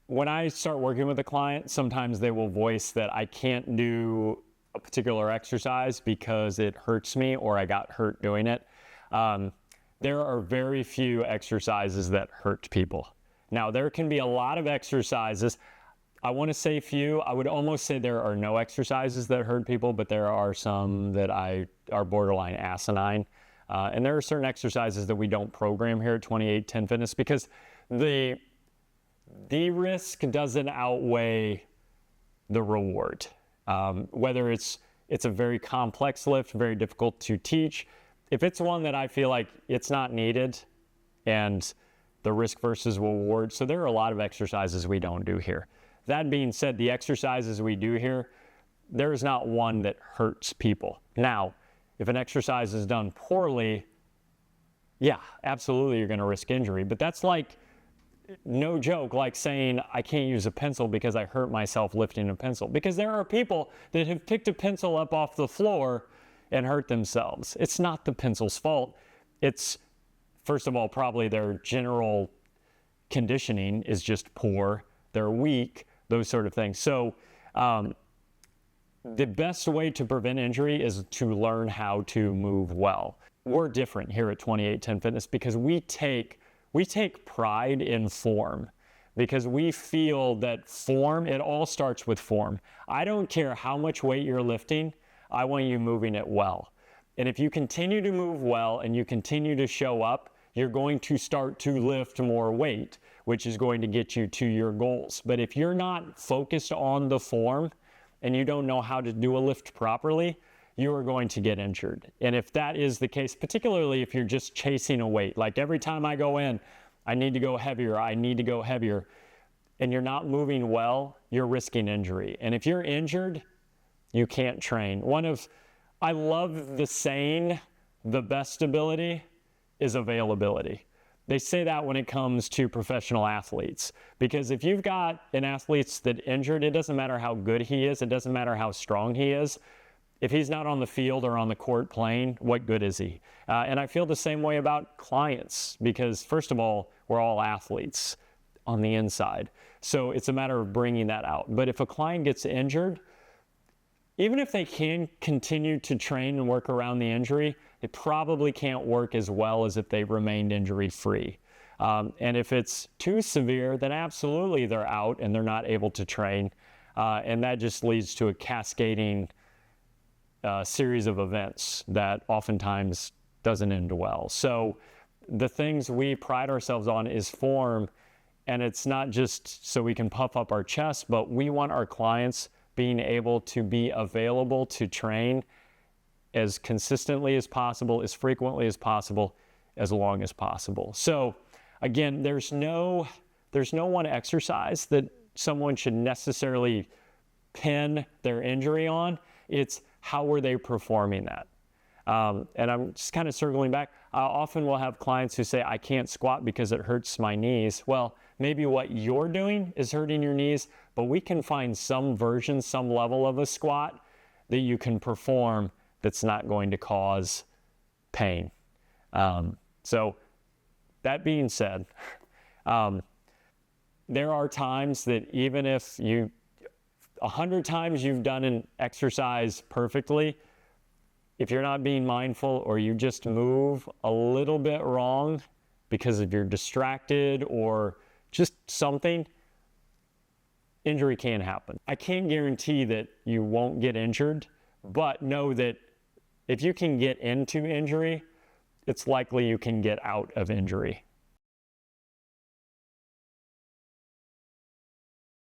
when I start working with a client, sometimes they will voice that I can't do a particular exercise because it hurts me or I got hurt doing it. There are very few exercises that hurt people. Now, there can be a lot of exercises. I want to say few. I would almost say there are no exercises that hurt people, but there are some that are borderline asinine. And there are certain exercises that we don't program here at 28 Tenn Fitness because the risk doesn't outweigh the reward. Whether it's a very complex lift, very difficult to teach. If it's one that I feel like it's not needed and the risk versus reward, so there are a lot of exercises we don't do here. That being said, the exercises we do here, there is not one that hurts people. Now, if an exercise is done poorly, yeah, absolutely you're going to risk injury. But that's like, no joke, like saying I can't use a pencil because I hurt myself lifting a pencil. Because there are people that have picked a pencil up off the floor and hurt themselves. It's not the pencil's fault. It's, first of all, probably their general conditioning is just poor. They're weak, those sort of things. So the best way to prevent injury is to learn how to move well. We're different here at 28 Tenn Fitness because we take pride in form, because we feel that form, it all starts with form. I don't care how much weight you're lifting, I want you moving it well. And if you continue to move well and you continue to show up, you're going to start to lift more weight, which is going to get you to your goals. But if you're not focused on the form and you don't know how to do a lift properly, you are going to get injured. And if that is the case, particularly if you're just chasing a weight, like every time I go in, I need to go heavier, and you're not moving well, you're risking injury. And if you're injured, you can't train. I love the saying, the best ability is availability. They say that when it comes to professional athletes, because if you've got an athlete that's injured, it doesn't matter how good he is, it doesn't matter how strong he is. If he's not on the field or on the court playing, what good is he? And I feel the same way about clients, because first of all, we're all athletes on the inside. So it's a matter of bringing that out. But if a client gets injured, even if they can continue to train and work around the injury, it probably can't work as well as if they remained injury-free. And if it's too severe, then absolutely they're out and they're not able to train. And that just leads to a cascading series of events that oftentimes doesn't end well. So the things we pride ourselves on is form, and it's not just so we can puff up our chest, but we want our clients being able to be available to train as consistently as possible, as frequently as possible, as long as possible. So again, there's no one exercise that someone should necessarily pin their injury on. It's how were they performing that? And I'm just kind of circling back. I often will have clients who say, I can't squat because it hurts my knees. Well, maybe what you're doing is hurting your knees, but we can find some version, some level of a squat that you can perform that's not going to cause pain. So that being said, there are times that even if 100 times you've done an exercise perfectly, if you're not being mindful or you just move a little bit wrong because if you're distracted or just something, injury can happen. I can't guarantee that you won't get injured, but know that if you can get into injury, it's likely you can get out of injury.